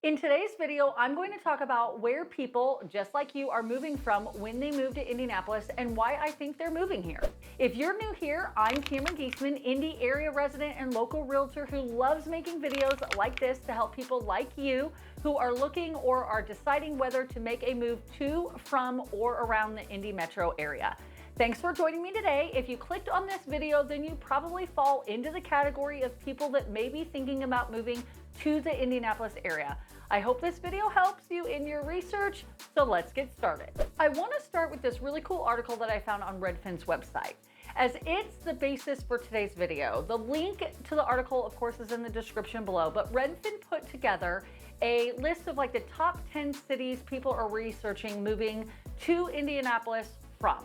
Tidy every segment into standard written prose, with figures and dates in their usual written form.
In today's video, I'm going to talk about where people just like you are moving from when they move to Indianapolis and why I think they're moving here. If you're new here, I'm Cameron Geesaman, Indy area resident and local realtor who loves making videos like this to help people like you who are looking or are deciding whether to make a move to, from, or around the Indy metro area. Thanks for joining me today. If you clicked on this video, then you probably fall into the category of people that may be thinking about moving to the Indianapolis area. I hope this video helps you in your research, so let's get started. I want to start with this really cool article that I found on Redfin's website, as it's the basis for today's video. The link to the article, of course, is in the description below, but Redfin put together a list of like the top 10 cities people are researching moving to Indianapolis from.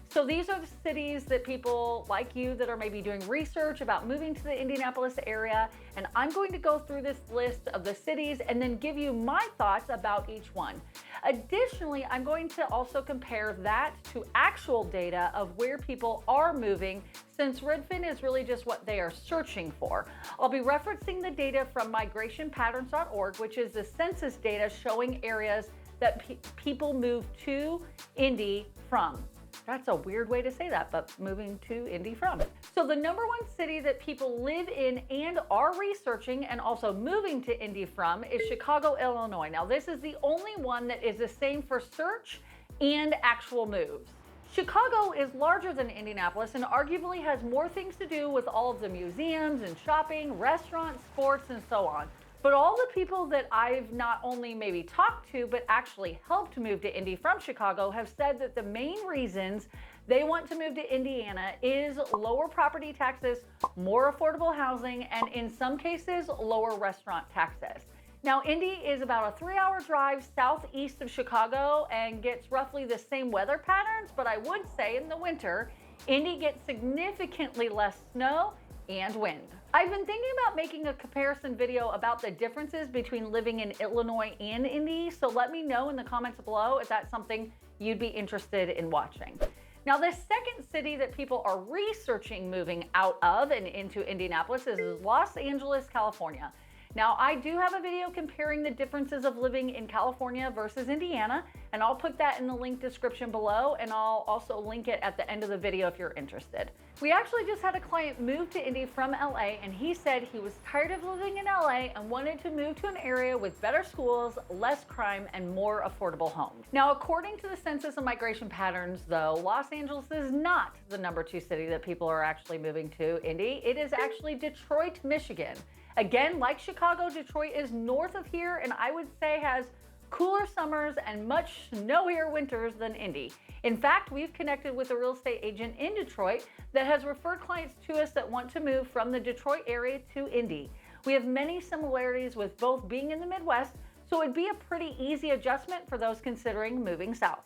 So these are the cities that people like you that are maybe doing research about moving to the Indianapolis area. And I'm going to go through this list of the cities and then give you my thoughts about each one. Additionally, I'm going to also compare that to actual data of where people are moving, since Redfin is really just what they are searching for. I'll be referencing the data from migrationpatterns.org, which is the census data showing areas that people move to Indy from. That's a weird way to say that, but moving to Indy from. So the number one city that people live in and are researching and also moving to Indy from is Chicago, Illinois. Now this is the only one that is the same for search and actual moves. Chicago is larger than Indianapolis and arguably has more things to do with all of the museums and shopping, restaurants, sports, and so on. But all the people that I've not only maybe talked to, but actually helped move to Indy from Chicago have said that the main reasons they want to move to Indiana is lower property taxes, more affordable housing, and in some cases, lower restaurant taxes. Now, Indy is about a 3-hour drive southeast of Chicago and gets roughly the same weather patterns, but I would say in the winter, Indy gets significantly less snow and wind. I've been thinking about making a comparison video about the differences between living in Illinois and Indy, so let me know in the comments below if that's something you'd be interested in watching. Now, the second city that people are researching moving out of and into Indianapolis is Los Angeles, California. Now, I do have a video comparing the differences of living in California versus Indiana, and I'll put that in the link description below, and I'll also link it at the end of the video if you're interested. We actually just had a client move to Indy from LA, and he said he was tired of living in LA and wanted to move to an area with better schools, less crime, and more affordable homes. Now, according to the Census and Migration Patterns, though, Los Angeles is not the number 2 city that people are actually moving to Indy. It is actually Detroit, Michigan. Again, like Chicago, Detroit is north of here and I would say has cooler summers and much snowier winters than Indy. In fact, we've connected with a real estate agent in Detroit that has referred clients to us that want to move from the Detroit area to Indy. We have many similarities with both being in the Midwest, so it'd be a pretty easy adjustment for those considering moving south.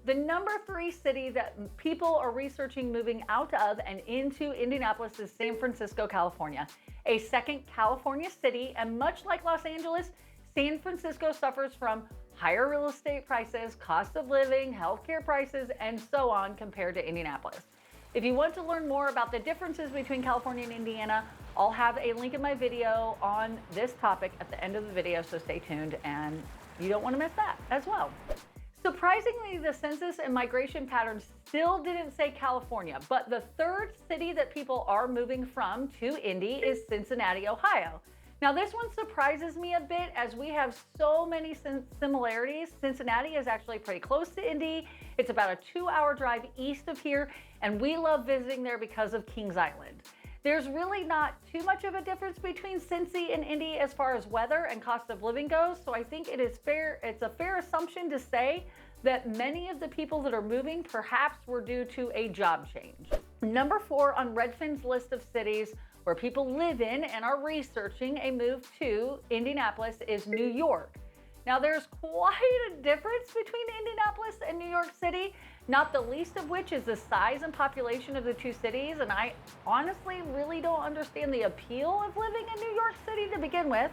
The number 3 city that people are researching moving out of and into Indianapolis is San Francisco, California, a second California city, and much like Los Angeles, San Francisco suffers from higher real estate prices, cost of living, healthcare prices, and so on compared to Indianapolis. If you want to learn more about the differences between California and Indiana, I'll have a link in my video on this topic at the end of the video, so stay tuned and you don't want to miss that as well. Surprisingly, the Census and Migration Patterns still didn't say California, but the third city that people are moving from to Indy is Cincinnati, Ohio. Now, this one surprises me a bit as we have so many similarities. Cincinnati is actually pretty close to Indy. It's about a 2-hour drive east of here, and we love visiting there because of Kings Island. There's really not too much of a difference between Cincy and Indy as far as weather and cost of living goes, so I think it's a fair assumption to say that many of the people that are moving perhaps were due to a job change. Number 4 on Redfin's list of cities where people live in and are researching a move to Indianapolis is New York. Now, there's quite a difference between Indianapolis and New York City, not the least of which is the size and population of the 2 cities, and I honestly really don't understand the appeal of living in New York City to begin with.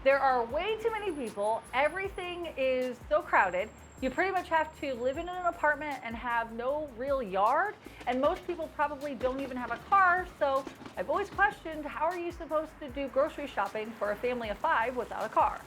There are way too many people, everything is so crowded, you pretty much have to live in an apartment and have no real yard, and most people probably don't even have a car, so I've always questioned, how are you supposed to do grocery shopping for a family of 5 without a car?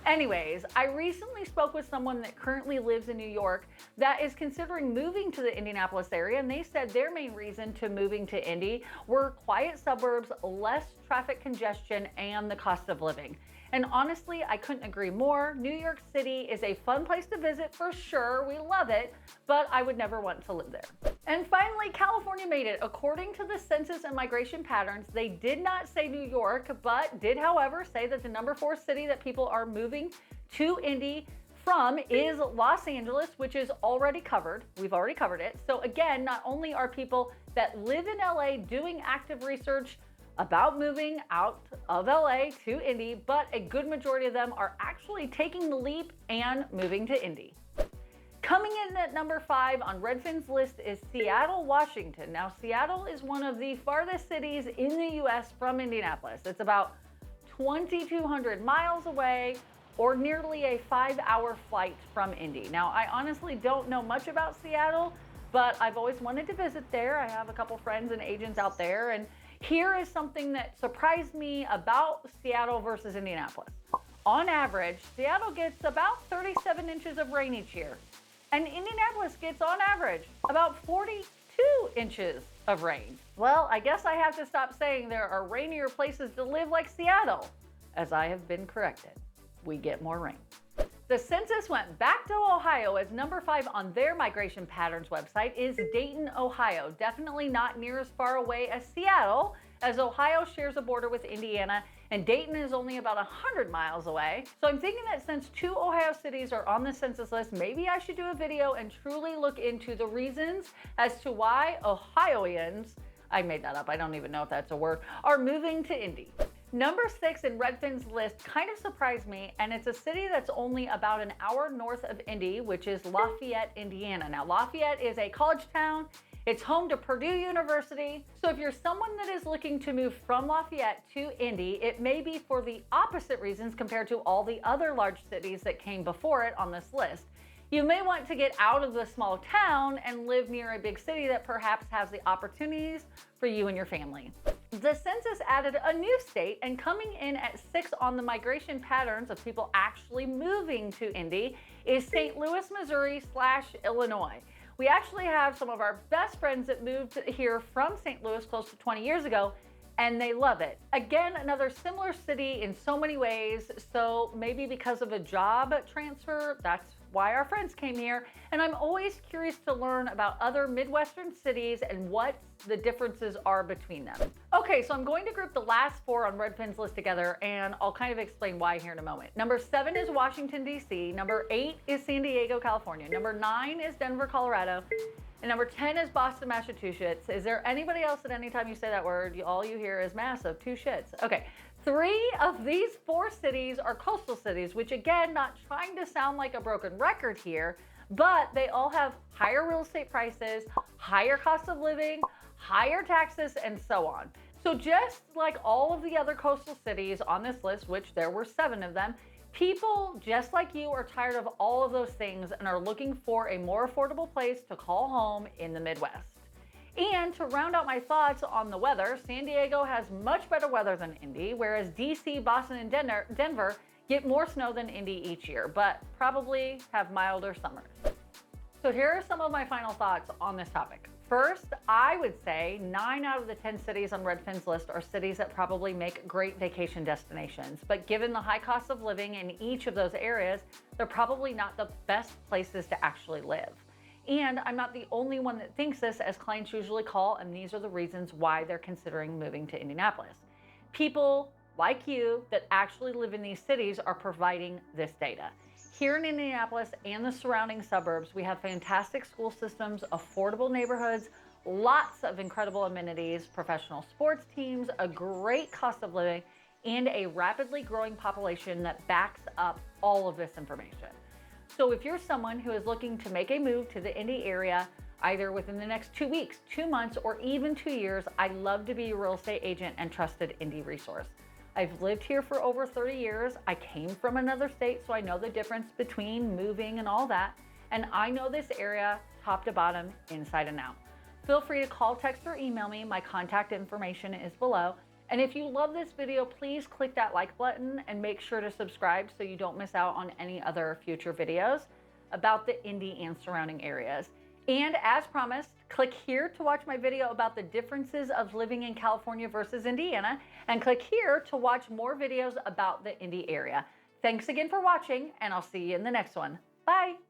Anyways, I recently spoke with someone that currently lives in New York that is considering moving to the Indianapolis area, and they said their main reason to moving to Indy were quiet suburbs, less traffic congestion, and the cost of living. And honestly, I couldn't agree more. New York City is a fun place to visit for sure. We love it, but I would never want to live there. And finally, California made it. According to the Census and Migration Patterns, they did not say New York, but did, however, say that the number 4 city that people are moving to Indy from is Los Angeles, which is already covered. We've already covered it. So again, not only are people that live in LA doing active research about moving out of LA to Indy, but a good majority of them are actually taking the leap and moving to Indy. Coming in at number 5 on Redfin's list is Seattle, Washington. Now, Seattle is one of the farthest cities in the US from Indianapolis. It's about 2,200 miles away, or nearly a 5-hour flight from Indy. Now, I honestly don't know much about Seattle, but I've always wanted to visit there. I have a couple friends and agents out there, and here is something that surprised me about Seattle versus Indianapolis. On average, Seattle gets about 37 inches of rain each year, and Indianapolis gets on average about 42 inches of rain. Well, I guess I have to stop saying there are rainier places to live like Seattle, as I have been corrected. We get more rain. The census went back to Ohio as number 5 on their migration patterns website is Dayton, Ohio. Definitely not near as far away as Seattle, as Ohio shares a border with Indiana, and Dayton is only about 100 miles away. So I'm thinking that since 2 Ohio cities are on the census list, maybe I should do a video and truly look into the reasons as to why Ohioans, I made that up, I don't even know if that's a word, are moving to Indy. Number 6 in Redfin's list kind of surprised me, and it's a city that's only about an hour north of Indy, which is Lafayette, Indiana. Now, Lafayette is a college town. It's home to Purdue University. So if you're someone that is looking to move from Lafayette to Indy, it may be for the opposite reasons compared to all the other large cities that came before it on this list. You may want to get out of the small town and live near a big city that perhaps has the opportunities for you and your family. The census added a new state, and coming in at 6 on the migration patterns of people actually moving to Indy is St. Louis, Missouri / Illinois. We actually have some of our best friends that moved here from St. Louis close to 20 years ago, and they love it. Again, another similar city in so many ways, so maybe because of a job transfer, that's why our friends came here. And I'm always curious to learn about other Midwestern cities and what the differences are between them. Okay, so I'm going to group the last 4 on Redfin's list together, and I'll kind of explain why here in a moment. Number 7 is Washington, D.C. Number 8 is San Diego, California. Number 9 is Denver, Colorado. And number 10 is Boston, Massachusetts. Is there anybody else that anytime you say that word, all you hear is massive, 2 shits? Okay, 3 of these 4 cities are coastal cities, which again, not trying to sound like a broken record here, but they all have higher real estate prices, higher cost of living, higher taxes, and so on. So just like all of the other coastal cities on this list, which there were 7 of them, people just like you are tired of all of those things and are looking for a more affordable place to call home in the Midwest. And to round out my thoughts on the weather, San Diego has much better weather than Indy, whereas DC, Boston, and Denver get more snow than Indy each year, but probably have milder summers. So here are some of my final thoughts on this topic. First, I would say 9 out of the 10 cities on Redfin's list are cities that probably make great vacation destinations. But given the high cost of living in each of those areas, they're probably not the best places to actually live. And I'm not the only one that thinks this, as clients usually call, and these are the reasons why they're considering moving to Indianapolis. People like you that actually live in these cities are providing this data. Here in Indianapolis and the surrounding suburbs, we have fantastic school systems, affordable neighborhoods, lots of incredible amenities, professional sports teams, a great cost of living, and a rapidly growing population that backs up all of this information. So if you're someone who is looking to make a move to the Indy area, either within the next 2 weeks, 2 months, or even 2 years, I'd love to be your real estate agent and trusted Indy resource. I've lived here for over 30 years. I came from another state, so I know the difference between moving and all that. And I know this area top to bottom, inside and out. Feel free to call, text, or email me. My contact information is below. And if you love this video, please click that like button and make sure to subscribe so you don't miss out on any other future videos about the Indy and surrounding areas. And as promised, click here to watch my video about the differences of living in California versus Indiana, and click here to watch more videos about the Indy area. Thanks again for watching, and I'll see you in the next one. Bye.